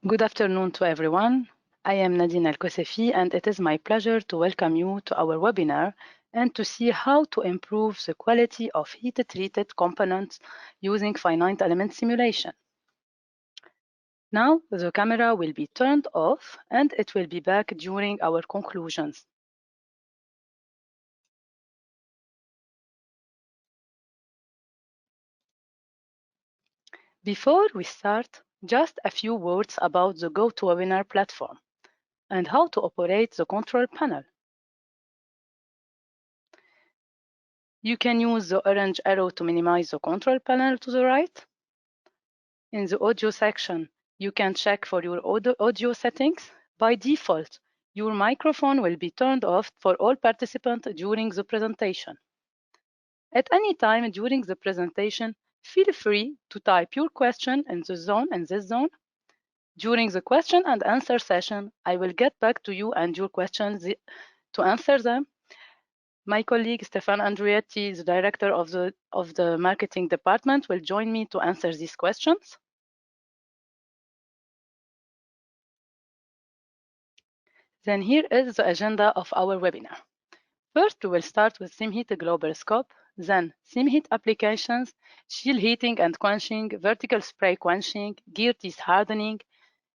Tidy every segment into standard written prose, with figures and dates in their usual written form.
Good afternoon to everyone. I am Nadine Al-Kosefi, and it is my pleasure to welcome you to our webinar and to see how to improve the quality of heat-treated components using finite element simulation. Now, the camera will be turned off and it will be back during our conclusions. Before we start, just a few words about the GoToWebinar platform and how to operate the control panel. You can use the orange arrow to minimize the control panel to the right. In the audio section, you can check for your audio settings. By default, your microphone will be turned off for all participants during the presentation. At any time during the presentation, feel free to type your question in this zone. During the question and answer session, I will get back to you and your questions to answer them. My colleague Stefan Andrietti, the director of the marketing department, will join me to answer these questions. Then here is the agenda of our webinar. First, we will start with SIMHEAT global scope, then SIMHEAT applications, shield heating and quenching, vertical spray quenching, gear teeth hardening,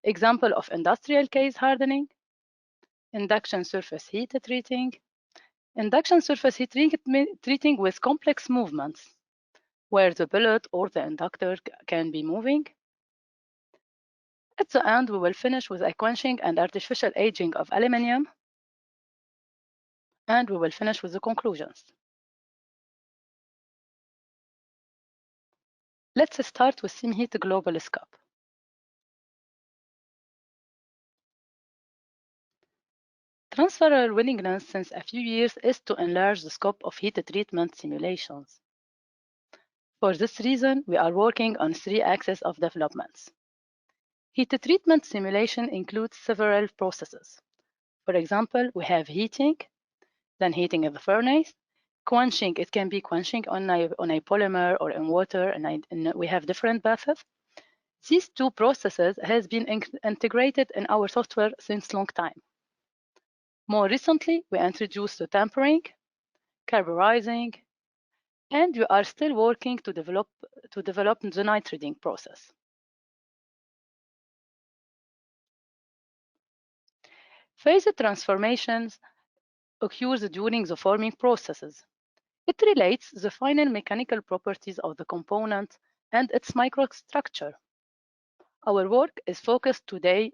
example of industrial case hardening, induction surface heat treating, induction surface heat treating with complex movements, where the billet or the inductor can be moving. At the end, we will finish with a quenching and artificial aging of aluminium, and we will finish with the conclusions. Let's start with SIMHEAT global scope. Transferable willingness since a few years is to enlarge the scope of heat treatment simulations. For this reason, we are working on 3 axes of developments. Heat treatment simulation includes several processes. For example, we have heating, then heating in the furnace, quenching. It can be quenching on a polymer or in water, and we have different methods. These 2 processes has been integrated in our software since long time. More recently, we introduced the tempering, carburizing, and we are still working to develop the nitriding process. Phase transformations occurs during the forming processes. It relates the final mechanical properties of the component and its microstructure. Our work is focused today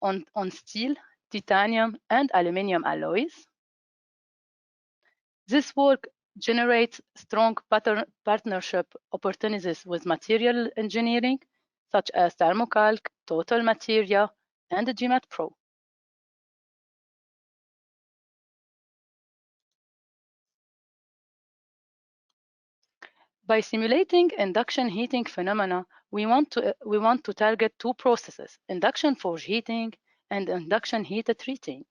on steel, titanium, and aluminium alloys. This work generates strong partnership opportunities with material engineering, such as Thermocalc, Total Materia, and GMAT Pro. By simulating induction heating phenomena, we want to target 2 processes: induction forge heating and induction heat treating.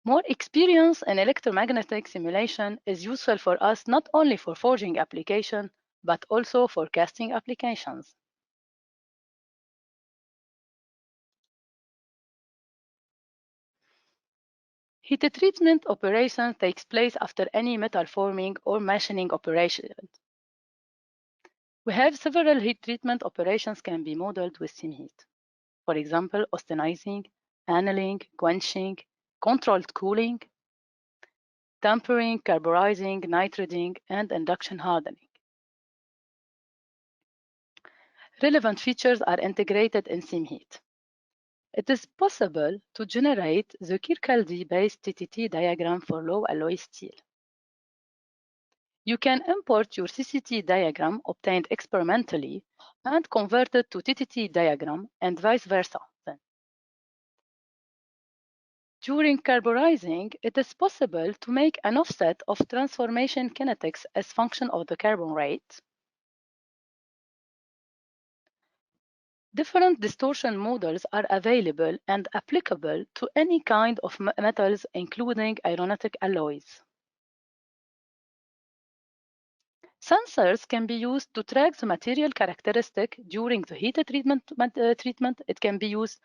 More experience in electromagnetic simulation is useful for us not only for forging application, but also for casting applications. Heat treatment operation takes place after any metal forming or machining operation. We have several heat treatment operations can be modeled with SIMHEAT. For example, austenizing, annealing, quenching, controlled cooling, tempering, carburizing, nitriding, and induction hardening. Relevant features are integrated in SIMHEAT. It is possible to generate the Kirkcaldy-based TTT diagram for low alloy steel. You can import your CCT diagram obtained experimentally and convert it to TTT diagram and vice versa. Then. During carburizing, it is possible to make an offset of transformation kinetics as function of the carbon rate. Different distortion models are available and applicable to any kind of metals, including aeronautic alloys. Sensors can be used to track the material characteristic during the heat treatment. It can be used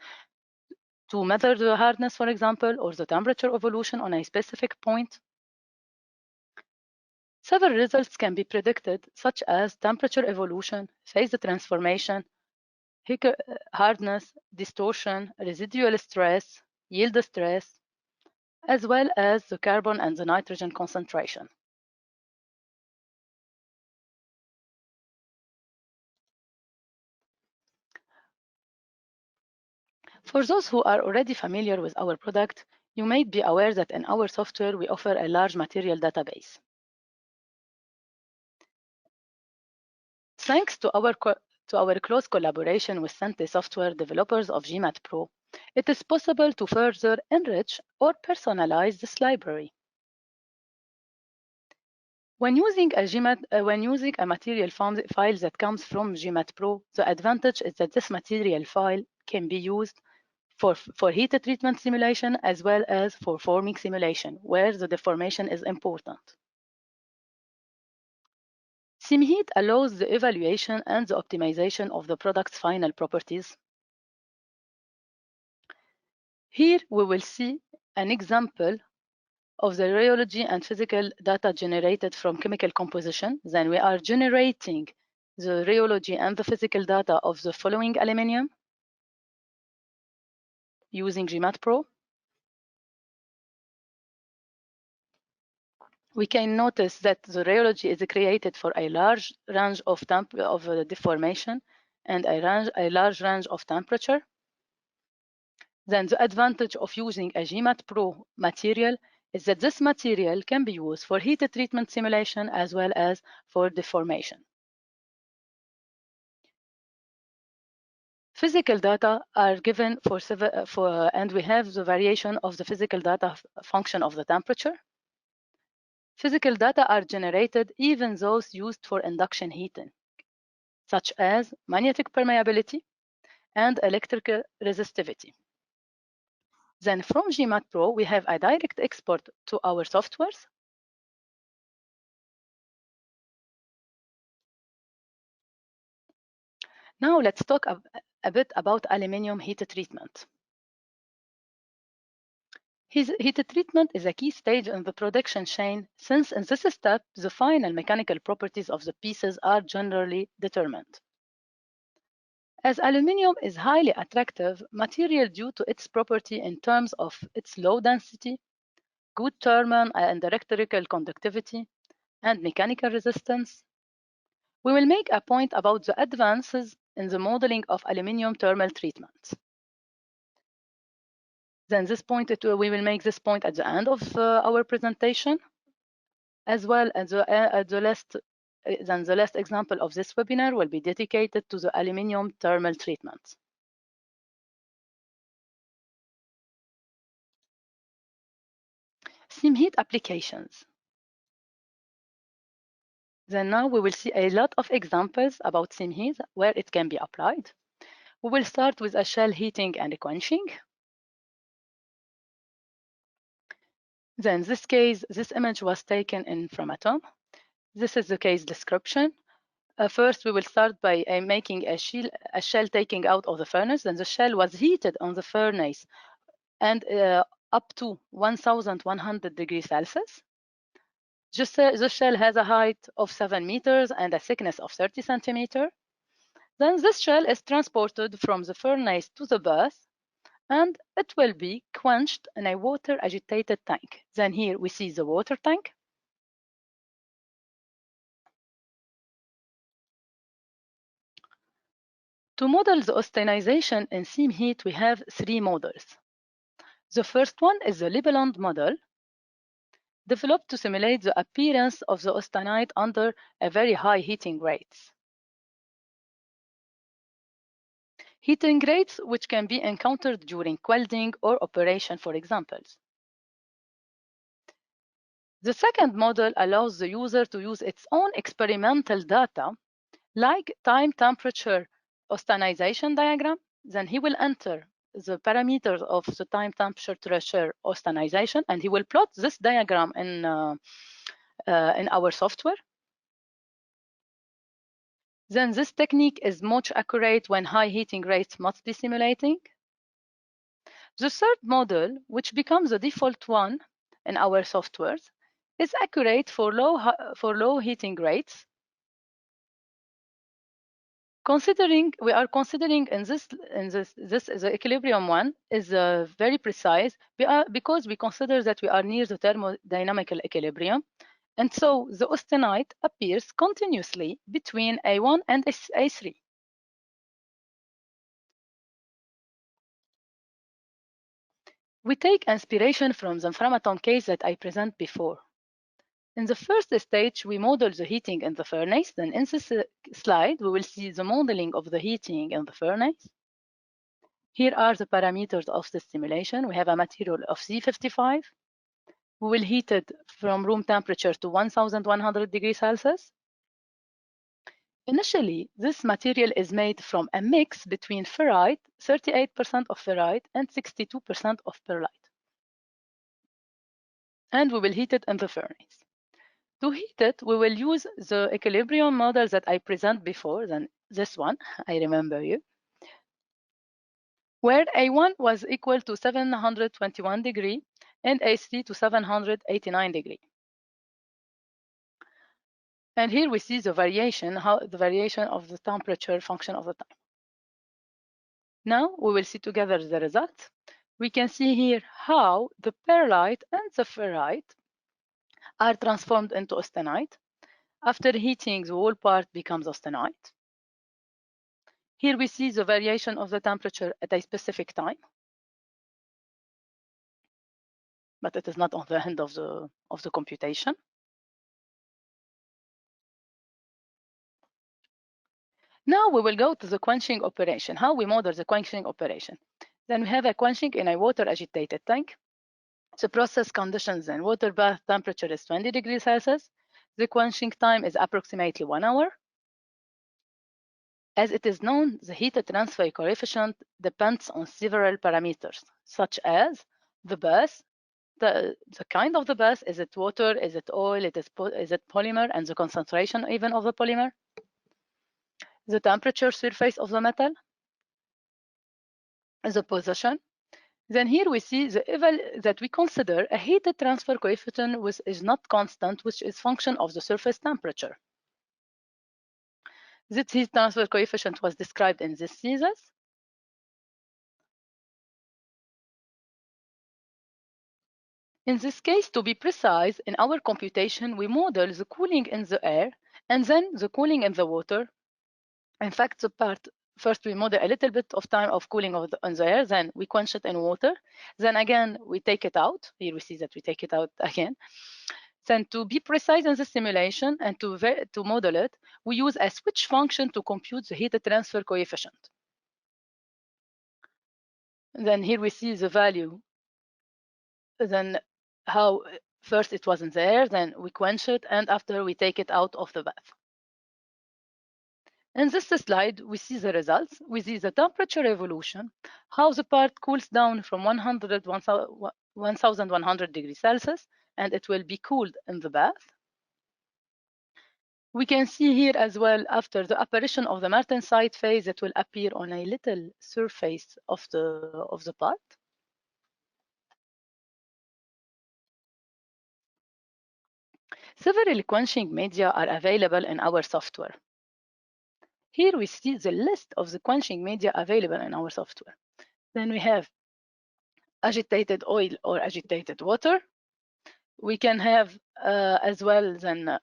to measure the hardness, for example, or the temperature evolution on a specific point. Several results can be predicted, such as temperature evolution, phase transformation, hardness, distortion, residual stress, yield stress, as well as the carbon and the nitrogen concentration. For those who are already familiar with our product, you may be aware that in our software we offer a large material database. Thanks to our close collaboration with Sente software developers of GMAT Pro, it is possible to further enrich or personalize this library. When using a material file that comes from GMAT Pro, the advantage is that this material file can be used for heat treatment simulation as well as for forming simulation, where the deformation is important. SIMHEAT allows the evaluation and the optimization of the product's final properties. Here we will see an example of the rheology and physical data generated from chemical composition. Then we are generating the rheology and the physical data of the following aluminium using GMAT Pro. We can notice that the rheology is created for a large range of deformation and a large range of temperature. Then the advantage of using a GMAT Pro material is that this material can be used for heat treatment simulation as well as for deformation. Physical data are given and we have the variation of the physical data function of the temperature. Physical data are generated even those used for induction heating, such as magnetic permeability and electrical resistivity. Then from GMAT Pro, we have a direct export to our softwares. Now let's talk a bit about aluminium heat treatment. Heat treatment is a key stage in the production chain, since in this step, the final mechanical properties of the pieces are generally determined. As aluminium is highly attractive material due to its property in terms of its low density, good thermal and electrical conductivity, and mechanical resistance, we will make a point about the advances in the modeling of aluminium thermal treatment. Then we will make this point at the end of our presentation, as well as the last example of this webinar will be dedicated to the aluminium thermal treatment. SIMHEAT applications. Then now we will see a lot of examples about SIMHEAT where it can be applied. We will start with a shell heating and quenching. Then this case, this image was taken in Framatome. This is the case description. First, we will start by making a shell taking out of the furnace. Then the shell was heated on the furnace and up to 1100 degrees Celsius. The shell has a height of 7 meters and a thickness of 30 centimeters. Then this shell is transported from the furnace to the bath, and it will be quenched in a water agitated tank. Then here we see the water tank. To model the austenization in SIMHEAT, we have 3 models. The first one is the Libeland model, developed to simulate the appearance of the austenite under a very high heating rates. Heating rates which can be encountered during welding or operation, for examples. The second model allows the user to use its own experimental data, like time temperature austenization diagram. Then he will enter the parameters of the time temperature austenization, and he will plot this diagram in our software. Then this technique is much accurate when high heating rates must be simulating. The third model, which becomes the default one in our softwares, is accurate for low heating rates. We are considering in this the equilibrium one is very precise because we consider that we are near the thermodynamical equilibrium, and so the austenite appears continuously between A1 and A3. We take inspiration from the framatome case that I presented before. In the first stage, we model the heating in the furnace. Then in this slide, we will see the modeling of the heating in the furnace. Here are the parameters of the simulation. We have a material of C55. We will heat it from room temperature to 1100 degrees Celsius. Initially, this material is made from a mix between ferrite, 38% of ferrite, and 62% of perlite. And we will heat it in the furnace. To heat it, we will use the equilibrium model that I presented before, then this one, I remember you, where A1 was equal to 721 degree and A3 to 789 degree. And here we see the variation of the temperature function of the time. Now we will see together the results. We can see here how the perlite and the ferrite are transformed into austenite. After heating, the whole part becomes austenite. Here we see the variation of the temperature at a specific time, but it is not on the end of the computation. Now we will go to the quenching operation, how we model the quenching operation. Then we have a quenching in a water agitated tank. The process conditions and water bath temperature is 20 degrees Celsius. The quenching time is approximately 1 hour. As it is known, the heat transfer coefficient depends on several parameters, such as the bath, the kind of the bath. Is it water? Is it oil? Is it polymer? And the concentration even of the polymer. The temperature surface of the metal, the position. Then here we see that we consider a heat transfer coefficient which is not constant, which is function of the surface temperature. This heat transfer coefficient was described in this thesis. In this case, to be precise, in our computation, we model the cooling in the air and then the cooling in the water. In fact, first we model a little bit of time of cooling in the air, then we quench it in water. Then again, we take it out. Here we see that we take it out again. Then to be precise in the simulation and to model it, we use a switch function to compute the heat transfer coefficient. Then here we see the value. Then how first it was in the air, then we quench it, and after we take it out of the bath. In this slide, we see the results. We see the temperature evolution, how the part cools down from 1100 degrees Celsius, and it will be cooled in the bath. We can see here as well, after the apparition of the martensite phase, it will appear on a little surface of the part. Several quenching media are available in our software. Here we see the list of the quenching media available in our software. Then we have agitated oil or agitated water. We can have as well then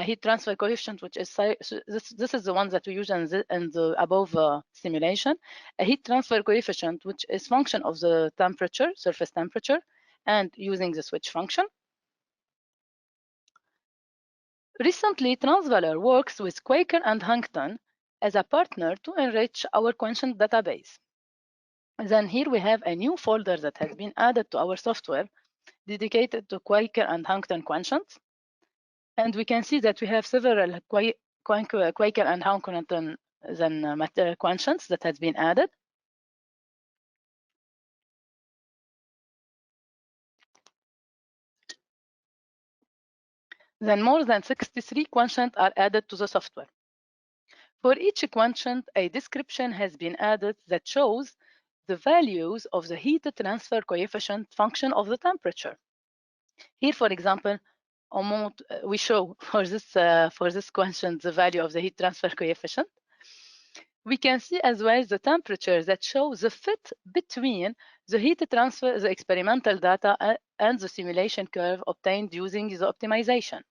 heat transfer coefficient, which is this is the one that we use in the above simulation. A heat transfer coefficient, which is function of the temperature, surface temperature, and using the switch function. Recently, Transvaler works with Quaker and Huntington as a partner to enrich our quenching database. Then here we have a new folder that has been added to our software dedicated to Quaker and Huntington quenchants. And we can see that we have several Quaker and Huntington quenchants that has been added. Then more than 63 quenchants are added to the software. For each quotient, a description has been added that shows the values of the heat transfer coefficient function of the temperature. Here, for example, we show for this quotient the value of the heat transfer coefficient. We can see as well the temperature that shows the fit between the heat transfer, the experimental data, and the simulation curve obtained using the optimization.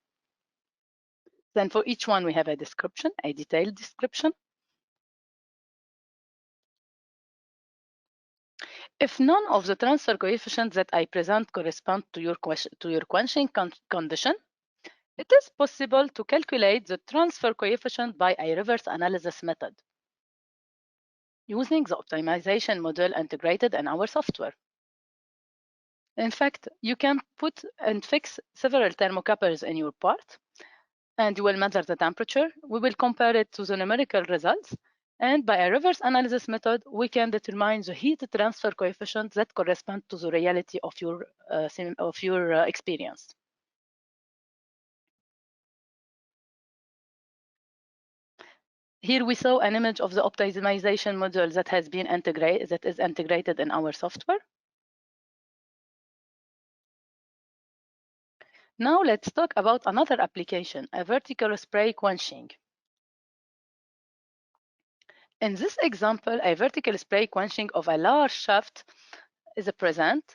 Then for each one, we have a description, a detailed description. If none of the transfer coefficients that I present correspond to your quenching condition, it is possible to calculate the transfer coefficient by a reverse analysis method using the optimization model integrated in our software. In fact, you can put and fix several thermocouples in your part, and you will measure the temperature. We will compare it to the numerical results, and by a reverse analysis method, we can determine the heat transfer coefficient that correspond to the reality of your experience. Here we saw an image of the optimization module that is integrated in our software. Now let's talk about another application, a vertical spray quenching. In this example, a vertical spray quenching of a large shaft is present.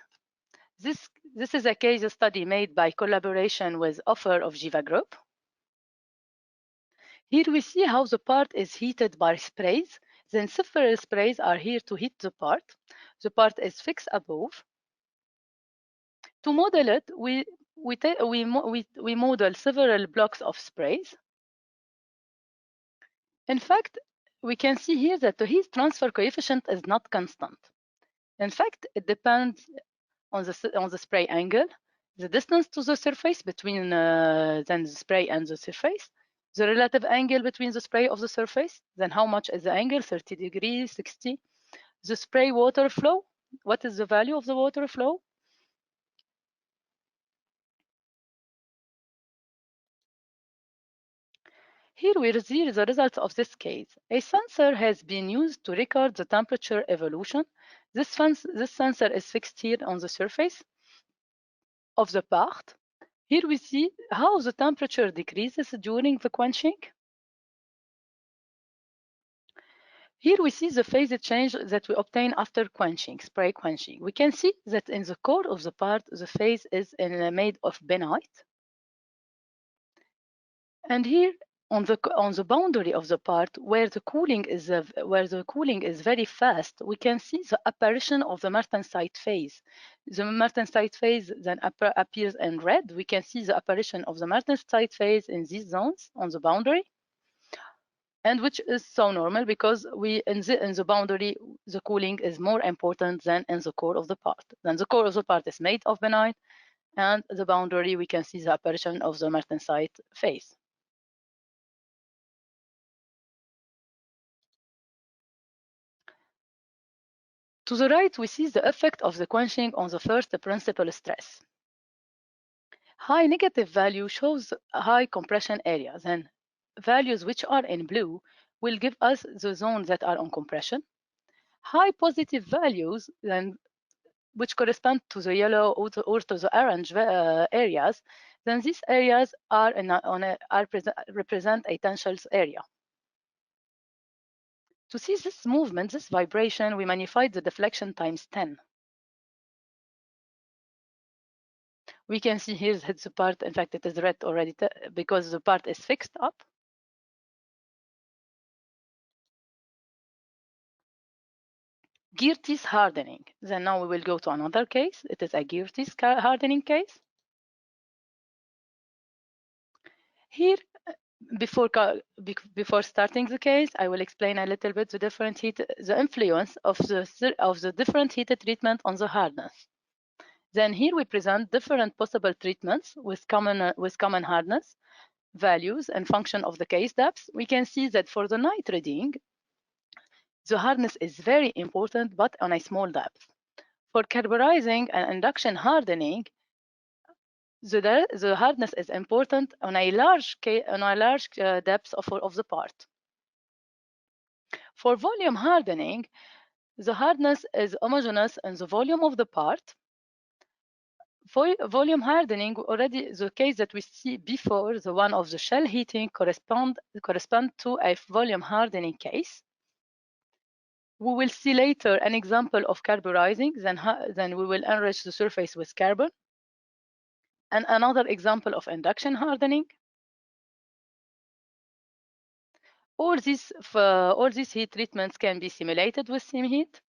This is a case study made by collaboration with Offer of Jiva Group. Here we see how the part is heated by sprays. Then several sprays are here to heat the part. The part is fixed above. To model it, we model several blocks of sprays. In fact, we can see here that the heat transfer coefficient is not constant. In fact, it depends on the spray angle, the distance to the surface between then the spray and the surface, the relative angle between the spray of the surface, then how much is the angle, 30 degrees, 60, the spray water flow, what is the value of the water flow. Here we see the results of this case. A sensor has been used to record the temperature evolution. This sensor is fixed here on the surface of the part. Here we see how the temperature decreases during the quenching. Here we see the phase change that we obtain after quenching, spray quenching. We can see that in the core of the part, the phase is made of benite. And here on the boundary of the part where the cooling is very fast, we can see the apparition of the martensite phase. The martensite phase then appears in red. We can see the apparition of the martensite phase in these zones on the boundary, and which is so normal because in the boundary the cooling is more important than in the core of the part. Then the core of the part is made of benite, and the boundary we can see the apparition of the martensite phase. To the right, we see the effect of the quenching on the first principal stress. High negative value shows high compression areas, and values which are in blue will give us the zones that are on compression. High positive values, then which correspond to the yellow or to the orange areas, then these areas represent a tensile area. To see this movement, this vibration, we magnified the deflection times 10. We can see here that the part, in fact, it is red already because the part is fixed up. Gear teeth hardening. Then now we will go to another case. It is a gear teeth hardening case. Here, before starting the case, I will explain a little bit the influence of the different heat treatment on the hardness. Then here we present different possible treatments with common hardness values and function of the case depths. We can see that for the nitriding, the hardness is very important, but on a small depth. For carburizing and induction hardening, the hardness is important on a large depth of the part. For volume hardening, the hardness is homogeneous in the volume of the part. For volume hardening, already the case that we see before, the one of the shell heating, correspond to a volume hardening case. We will see later an example of carburizing, then we will enrich the surface with carbon. And another example of induction hardening. All these heat treatments can be simulated with SIMHEAT.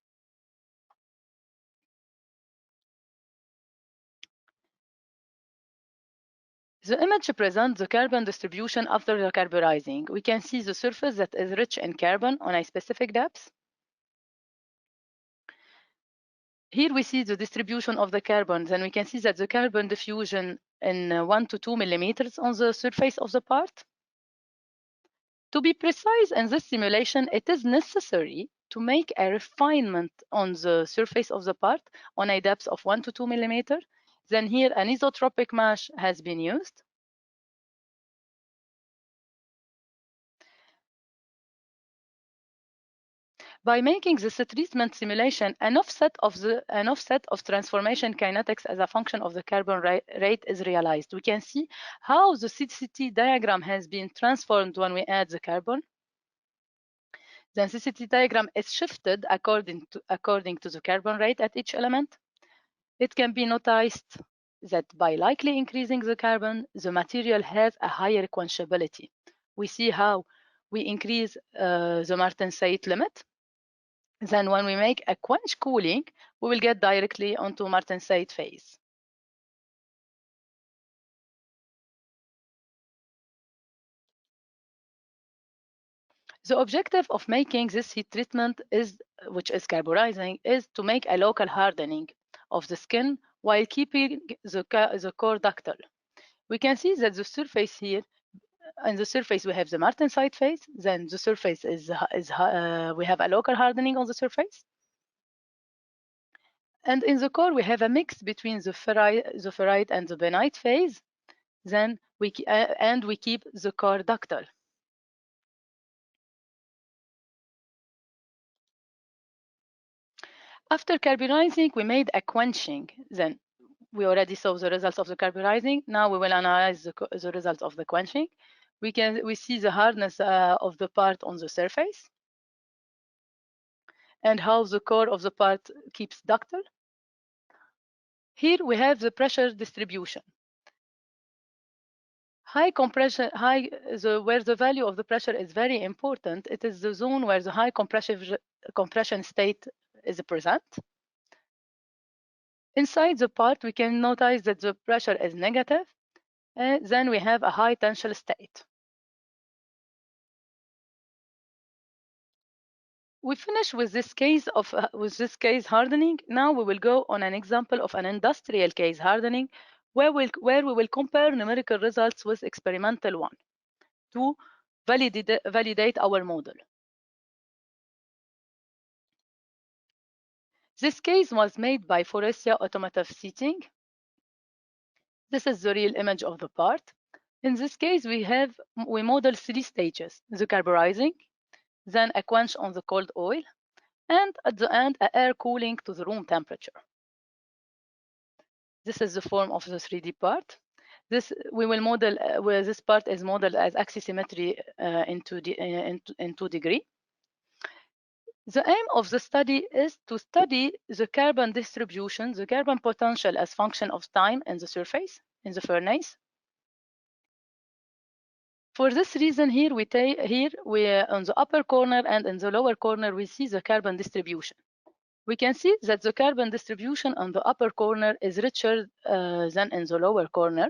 The image presents the carbon distribution after the carburizing. We can see the surface that is rich in carbon on a specific depth. Here we see the distribution of the carbon. Then we can see that the carbon diffusion in 1 to 2 millimeters on the surface of the part. To be precise in this simulation, it is necessary to make a refinement on the surface of the part on a depth of 1 to 2 millimeters. Then here an isotropic mesh has been used. By making this treatment simulation, an offset of transformation kinetics as a function of the carbon rate is realized. We can see how the CCT diagram has been transformed when we add the carbon. The CCT diagram is shifted according to the carbon rate at each element. It can be noticed that by likely increasing the carbon, the material has a higher quenchability. We see how we increase the martensite limit. Then when we make a quench cooling, we will get directly onto martensite phase. The objective of making this heat treatment which is carburizing, is to make a local hardening of the skin while keeping the core ductile. We can see that the surface here, on the surface we have the martensite phase, then the surface we have a local hardening on the surface. And in the core, we have a mix between the ferrite and the benite phase. Then we keep the core ductile. After carburizing, we made a quenching. Then we already saw the results of the carburizing. Now we will analyze the results of the quenching. We see the hardness of the part on the surface and how the core of the part keeps ductile. Here we have the pressure distribution. High compression, where the value of the pressure is very important. It is the zone where the high compression state is present. Inside the part, we can notice that the pressure is negative, and then we have a high tensile state. We finish with this case hardening. Now we will go on an example of an industrial case hardening, where we will compare numerical results with experimental one to validate our model. This case was made by Faurecia Automotive Seating. This is the real image of the part. In this case, we model 3 stages: the carburizing, then a quench on the cold oil, and at the end, air cooling to the room temperature. This is the form of the 3D part. This part is modeled as axisymmetry in 2 degrees. The aim of the study is to study the carbon distribution, the carbon potential as function of time in the surface, in the furnace. For this reason, here on the upper corner and in the lower corner, we see the carbon distribution. We can see that the carbon distribution on the upper corner is richer than in the lower corner.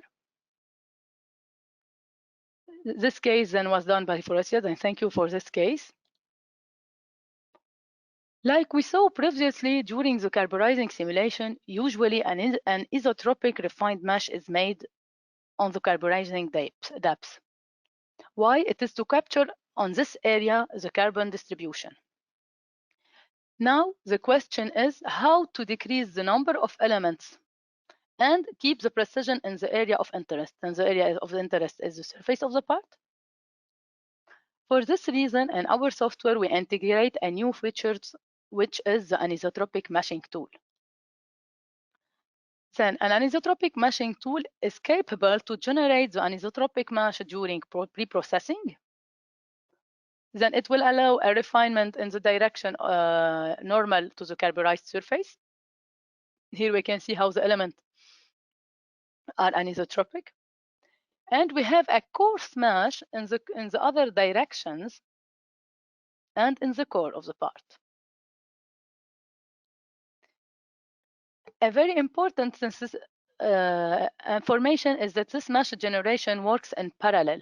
This case then was done by Faurecia, and thank you for this case. Like we saw previously during the carburizing simulation, usually an isotropic refined mesh is made on the carburizing depth. Why? It is to capture on this area the carbon distribution. Now the question is how to decrease the number of elements and keep the precision in the area of interest. And the area of interest is the surface of the part. For this reason, in our software, we integrate a new feature, which is the anisotropic meshing tool. Then, an anisotropic meshing tool is capable to generate the anisotropic mesh during pre-processing. Then it will allow a refinement in the direction normal to the carburized surface. Here we can see how the elements are anisotropic. And we have a coarse mesh in the other directions and in the core of the part. A very important information is that this mesh generation works in parallel.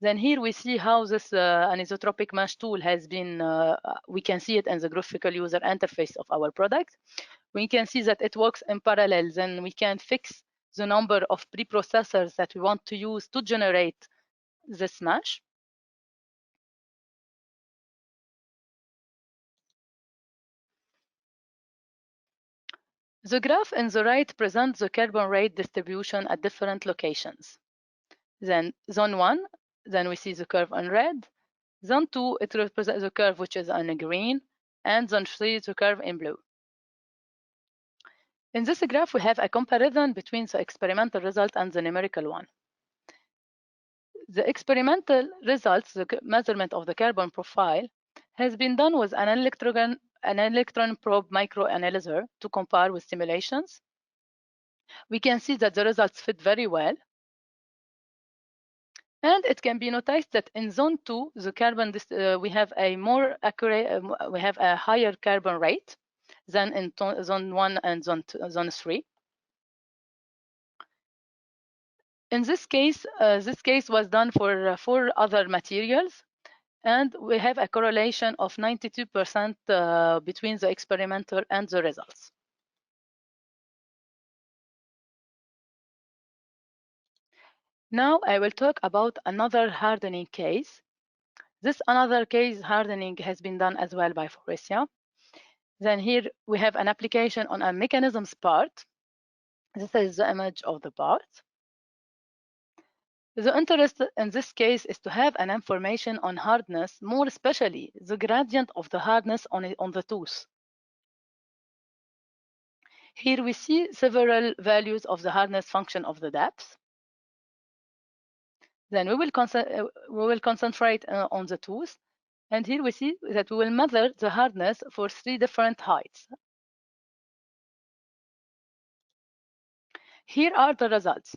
Then here we see how this anisotropic mesh tool has been, we can see it in the graphical user interface of our product. We can see that it works in parallel. Then we can fix the number of preprocessors that we want to use to generate this mesh. The graph in the right presents the carbon rate distribution at different locations. Then zone 1, then we see the curve in red. Zone 2, it represents the curve which is in green, and zone 3, the curve in blue. In this graph, we have a comparison between the experimental result and the numerical one. The experimental results, the measurement of the carbon profile, has been done with an electron probe microanalyzer to compare with simulations. We can see that the results fit very well. And it can be noticed that in zone 2, the carbon we have a more accurate, we have a higher carbon rate than in zone 1 and zone 3. In this case was done for 4 other materials, and we have a correlation of 92% between the experimental and the results. Now I will talk about another hardening case. This another case hardening has been done as well by Faurecia. Then here we have an application on a mechanisms part. This is the image of the part. The interest in this case is to have an information on hardness, more especially the gradient of the hardness on the tooth. Here we see several values of the hardness function of the depth. Then we will concentrate on the tooth. And here we see that we will measure the hardness for 3 different heights. Here are the results.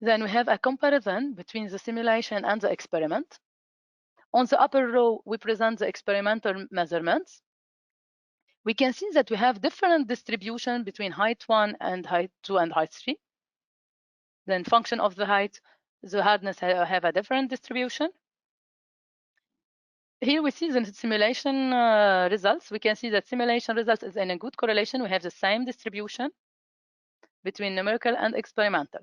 Then we have a comparison between the simulation and the experiment. On the upper row, we present the experimental measurements. We can see that we have different distribution between height 1 and height 2 and height 3. Then function of the height, the hardness have a different distribution. Here we see the simulation results. We can see that simulation results is in a good correlation. We have the same distribution between numerical and experimental.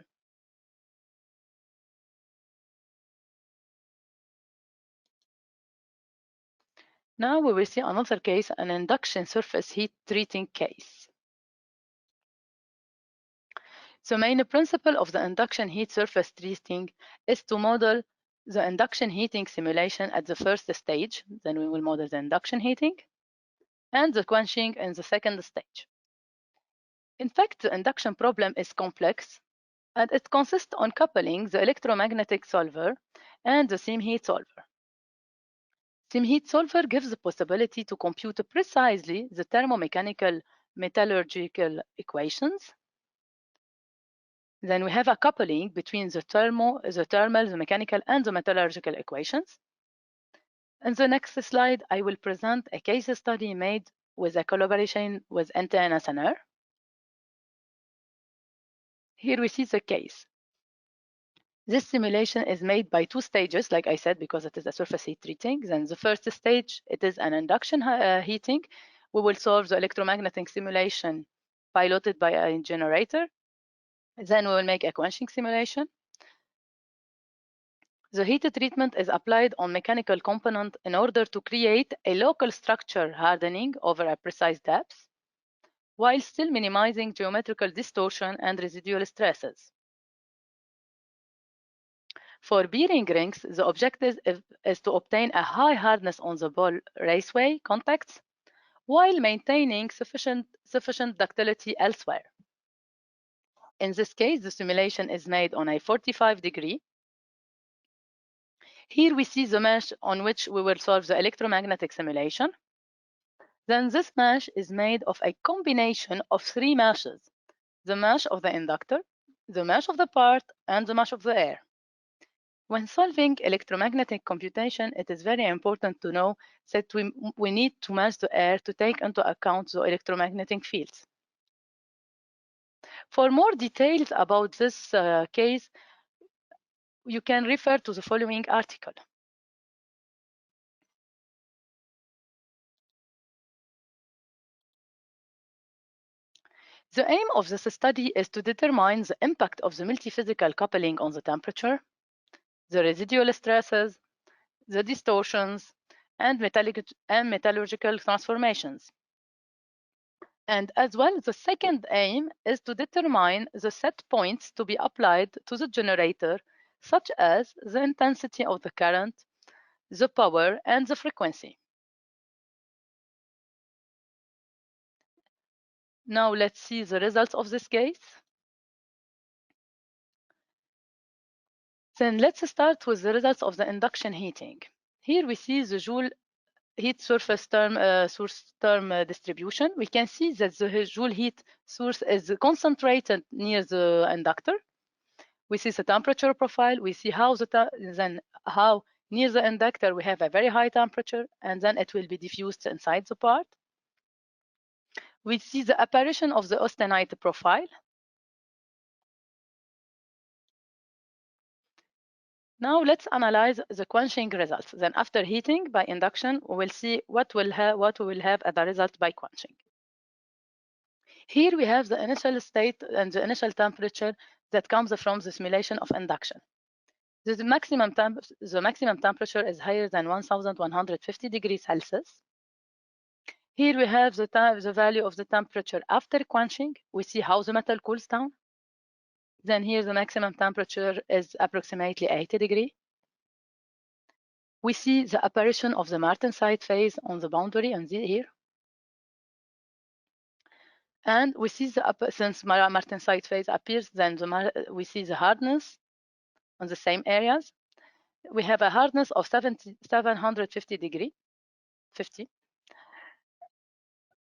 Now we will see another case, an induction surface heat treating case. The main principle of the induction heat surface treating is to model the induction heating simulation at the first stage. Then we will model the induction heating and the quenching in the second stage. In fact, the induction problem is complex, and it consists on coupling the electromagnetic solver and the SIMHEAT solver. SIMHEAT solver gives the possibility to compute precisely the thermomechanical metallurgical equations. Then we have a coupling between the thermal, the mechanical, and the metallurgical equations. In the next slide, I will present a case study made with a collaboration with NTNSNR. Here we see the case. This simulation is made by 2 stages, like I said, because it is a surface heat treating. Then the first stage, it is an induction heating. We will solve the electromagnetic simulation piloted by a generator. Then we will make a quenching simulation. The heat treatment is applied on mechanical component in order to create a local structure hardening over a precise depth, while still minimizing geometrical distortion and residual stresses. For bearing rings, the objective is to obtain a high hardness on the ball raceway contacts while maintaining sufficient ductility elsewhere. In this case, the simulation is made on a 45-degree. Here we see the mesh on which we will solve the electromagnetic simulation. Then this mesh is made of a combination of 3 meshes: the mesh of the inductor, the mesh of the part, and the mesh of the air. When solving electromagnetic computation, it is very important to know that we need to mesh the air to take into account the electromagnetic fields. For more details about this case, you can refer to the following article. The aim of this study is to determine the impact of the multiphysical coupling on the temperature, the residual stresses, the distortions, and metallurgical transformations. And as well, the second aim is to determine the set points to be applied to the generator, such as the intensity of the current, the power, and the frequency. Now let's see the results of this case. Then let's start with the results of the induction heating. Here we see the Joule heat surface term source term distribution. We can see that the Joule heat source is concentrated near the inductor. We see the temperature profile. We see how how near the inductor we have a very high temperature, and then it will be diffused inside the part. We see the apparition of the austenite profile. Now let's analyze the quenching results. Then after heating by induction, we will see what we will have as a result by quenching. Here we have the initial state and the initial temperature that comes from the simulation of induction. The maximum temperature is higher than 1150 degrees Celsius. Here we have the value of the temperature after quenching. We see how the metal cools down. Then here the maximum temperature is approximately 80 degrees. We see the apparition of the martensite phase on the boundary and here. And we see since martensite phase appears, then we see the hardness on the same areas. We have a hardness of 750 degrees, 50.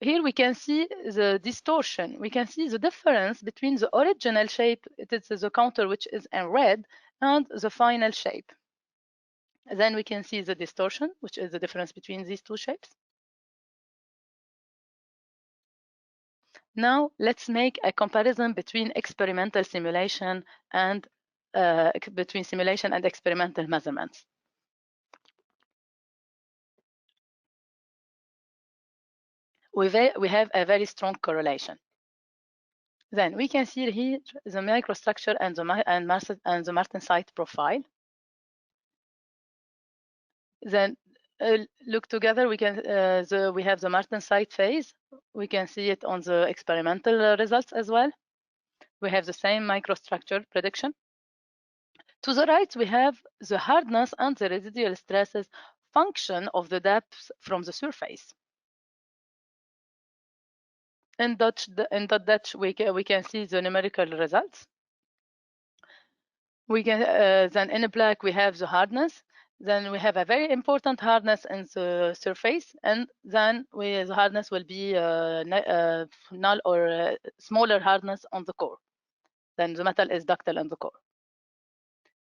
Here we can see the distortion. We can see the difference between the original shape, it is the counter which is in red, and the final shape. Then we can see the distortion, which is the difference between these two shapes. Now let's make a comparison between experimental simulation and between simulation and experimental measurements. We have a very strong correlation. Then we can see here the microstructure and the martensite profile. Then look together, we can we have the martensite phase. We can see it on the experimental results as well. We have the same microstructure prediction. To the right, we have the hardness and the residual stresses function of the depth from the surface. In Dutch, we can see the numerical results. We can then in black we have the hardness. Then we have a very important hardness in the surface, and then the hardness will be null or smaller hardness on the core. Then the metal is ductile in the core.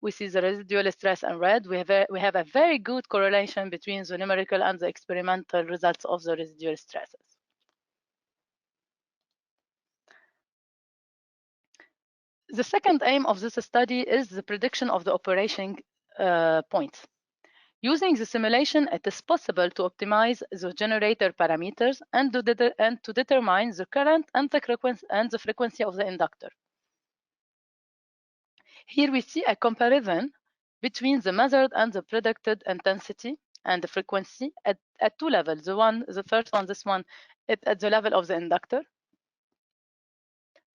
We see the residual stress in red. We have a very good correlation between the numerical and the experimental results of the residual stresses. The second aim of this study is the prediction of the operating point. Using the simulation, it is possible to optimize the generator parameters and to determine the current and the frequency of the inductor. Here we see a comparison between the measured and the predicted intensity and the frequency at two levels. The first one, this one, it's at the level of the inductor.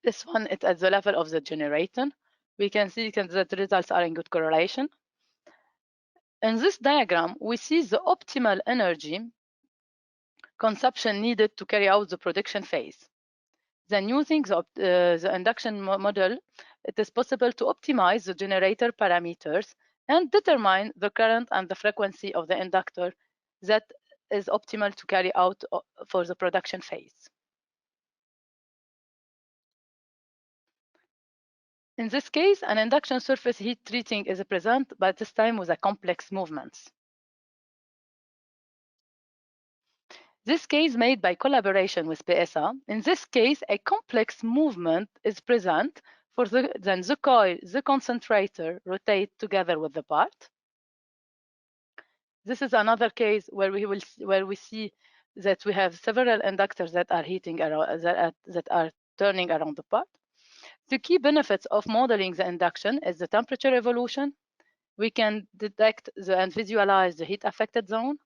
This one, it's at the level of the generator. We can see that the results are in good correlation. In this diagram, we see the optimal energy consumption needed to carry out the production phase. Then using the induction model, it is possible to optimize the generator parameters and determine the current and the frequency of the inductor that is optimal to carry out for the production phase. In this case, an induction surface heat treating is present, but this time with a complex movements. This case made by collaboration with PSA. In this case, a complex movement is present then the coil, the concentrator rotate together with the part. This is another case where we see that we have several inductors that are heating around, that are turning around the part. The key benefits of modeling the induction is the temperature evolution. We can detect and visualize the heat affected zone,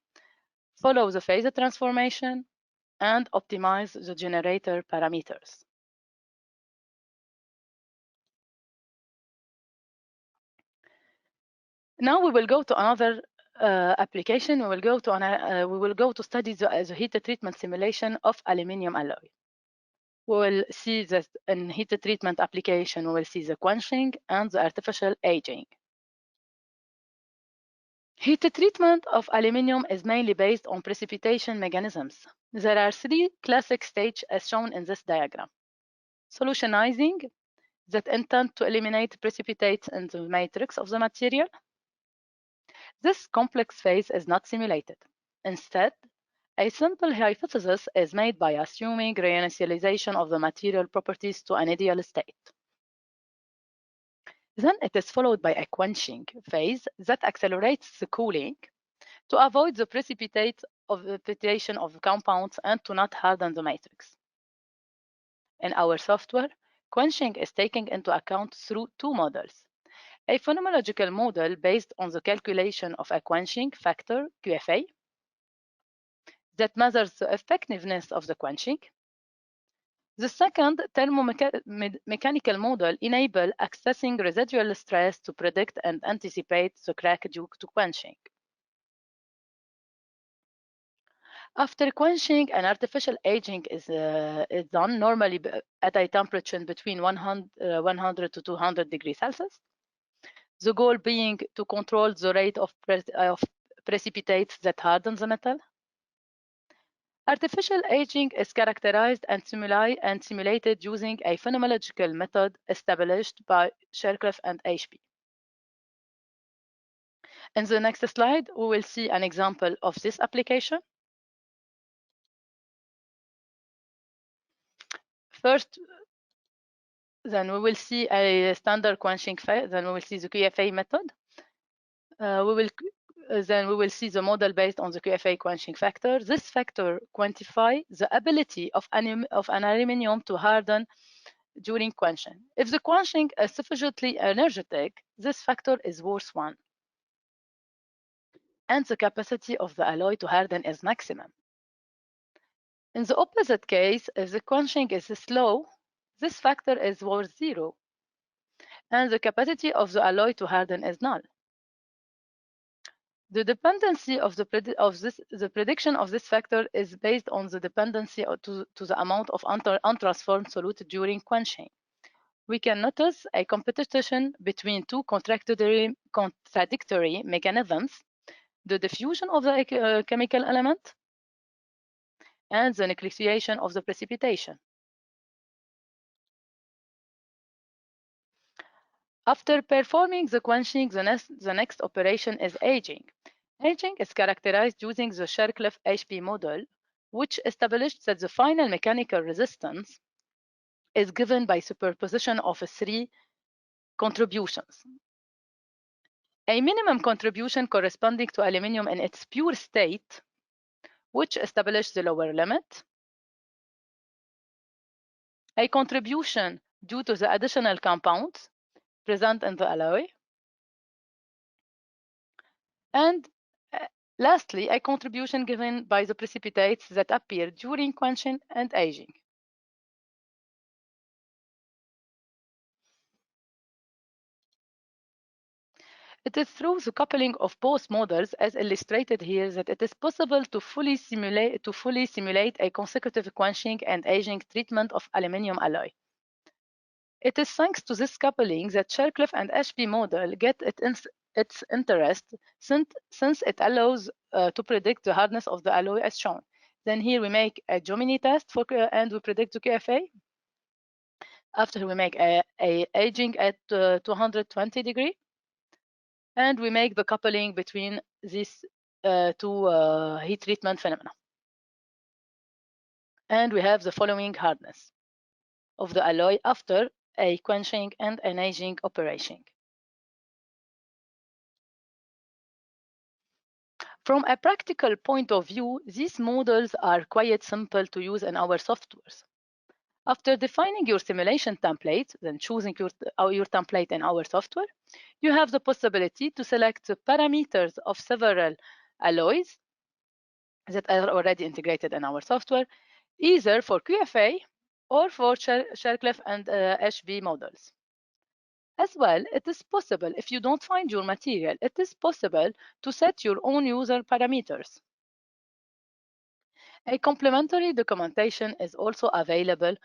follow the phase transformation, and optimize the generator parameters. Now we will go to another application. We will go to study the heat treatment simulation of aluminum alloy. We will see that in heat treatment application, we will see the quenching and the artificial aging. Heat treatment of aluminum is mainly based on precipitation mechanisms. There are three classic stages as shown in this diagram. Solutionizing, that intend to eliminate precipitates in the matrix of the material. This complex phase is not simulated. Instead, a simple hypothesis is made by assuming reinitialization of the material properties to an ideal state. Then it is followed by a quenching phase that accelerates the cooling to avoid the precipitation of compounds and to not harden the matrix. In our software, quenching is taken into account through two models. A phenomenological model based on the calculation of a quenching factor, QFA, that measures the effectiveness of the quenching. The second thermomechanical model enables accessing residual stress to predict and anticipate the crack due to quenching. After quenching, an artificial aging is done normally at a temperature between 100 to 200 degrees Celsius. The goal being to control the rate of precipitates that harden the metal. Artificial aging is characterized and simulated using a phenomenological method established by Shercliffe and HP. In the next slide, we will see an example of this application. First, then we will see a standard quenching phase, then we will see the QFA method. Then we will see the model based on the QFA quenching factor. This factor quantifies the ability of an aluminum to harden during quenching. If the quenching is sufficiently energetic, this factor is worth 1. And the capacity of the alloy to harden is maximum. In the opposite case, if the quenching is slow, this factor is worth 0. And the capacity of the alloy to harden is null. The dependency of the prediction of this factor is based on the dependency to the amount of untransformed solute during quenching. We can notice a competition between two contradictory mechanisms: the diffusion of the chemical element and the nucleation of the precipitation. After performing the quenching, the next operation is aging. Aging is characterized using the Shercliffe-HP model, which established that the final mechanical resistance is given by superposition of 3 contributions. A minimum contribution corresponding to aluminum in its pure state, which established the lower limit. A contribution due to the additional compounds present in the alloy. And lastly, a contribution given by the precipitates that appear during quenching and aging. It is through the coupling of both models, as illustrated here, that it is possible to fully simulate a consecutive quenching and aging treatment of aluminium alloy. It is thanks to this coupling that Shercliffe and Ashby model get its interest, since it allows to predict the hardness of the alloy as shown. Then here we make a Jomini test and we predict the QFA. After we make a aging at 220 degree, and we make the coupling between these two heat treatment phenomena. And we have the following hardness of the alloy after a quenching and an aging operation. From a practical point of view, these models are quite simple to use in our softwares. After defining your simulation template, then choosing your template in our software, you have the possibility to select the parameters of several alloys that are already integrated in our software, either for QFA or for Shercliffe and HB models. As well, it is possible, if you don't find your material, it is possible to set your own user parameters. A complementary documentation is also available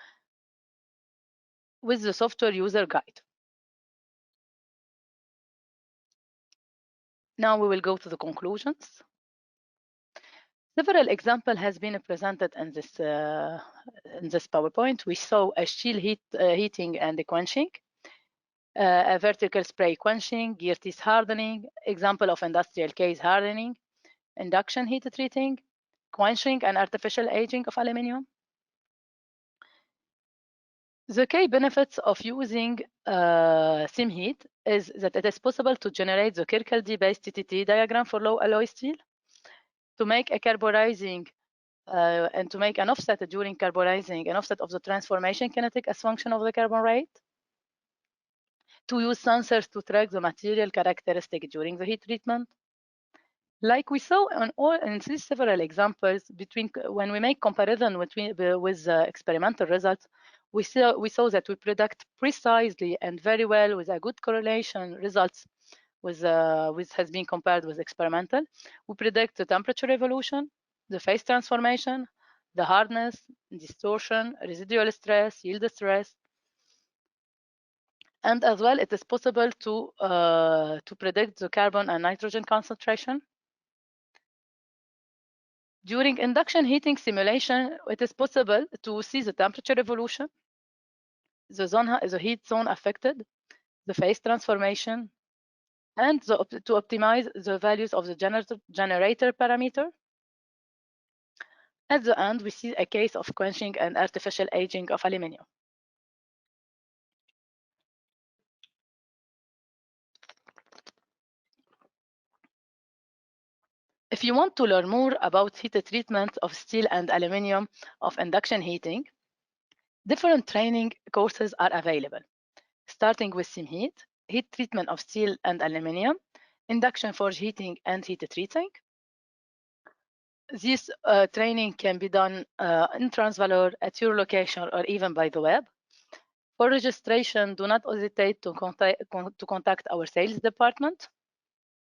with the software user guide. Now we will go to the conclusions. Several examples has been presented in this PowerPoint. We saw a steel heating and quenching, a vertical spray quenching, gear teeth hardening, example of industrial case hardening, induction heat treating, quenching and artificial aging of aluminium. The key benefits of using SIMHEAT is that it is possible to generate the Kirkcaldy-based TTT diagram for low alloy steel, to make a carburizing and to make an offset during carburizing, an offset of the transformation kinetic as function of the carbon rate, to use sensors to track the material characteristic during the heat treatment. Like we saw in these several examples, when we make comparison with experimental results, we saw that we predict precisely and very well with a good correlation results with has been compared with experimental. We predict the temperature evolution, the phase transformation, the hardness, distortion, residual stress, yield stress, and as well it is possible to predict the carbon and nitrogen concentration. During induction heating simulation, it is possible to see the temperature evolution, the heat zone affected, the phase transformation, and to optimize the values of the generator parameter. At the end, we see a case of quenching and artificial aging of aluminium. If you want to learn more about heat treatment of steel and aluminium of induction heating, different training courses are available, starting with SIMHEAT, heat treatment of steel and aluminium, induction forge heating and heat treating. This training can be done in Transvalor, at your location, or even by the web. For registration, do not hesitate to contact our sales department.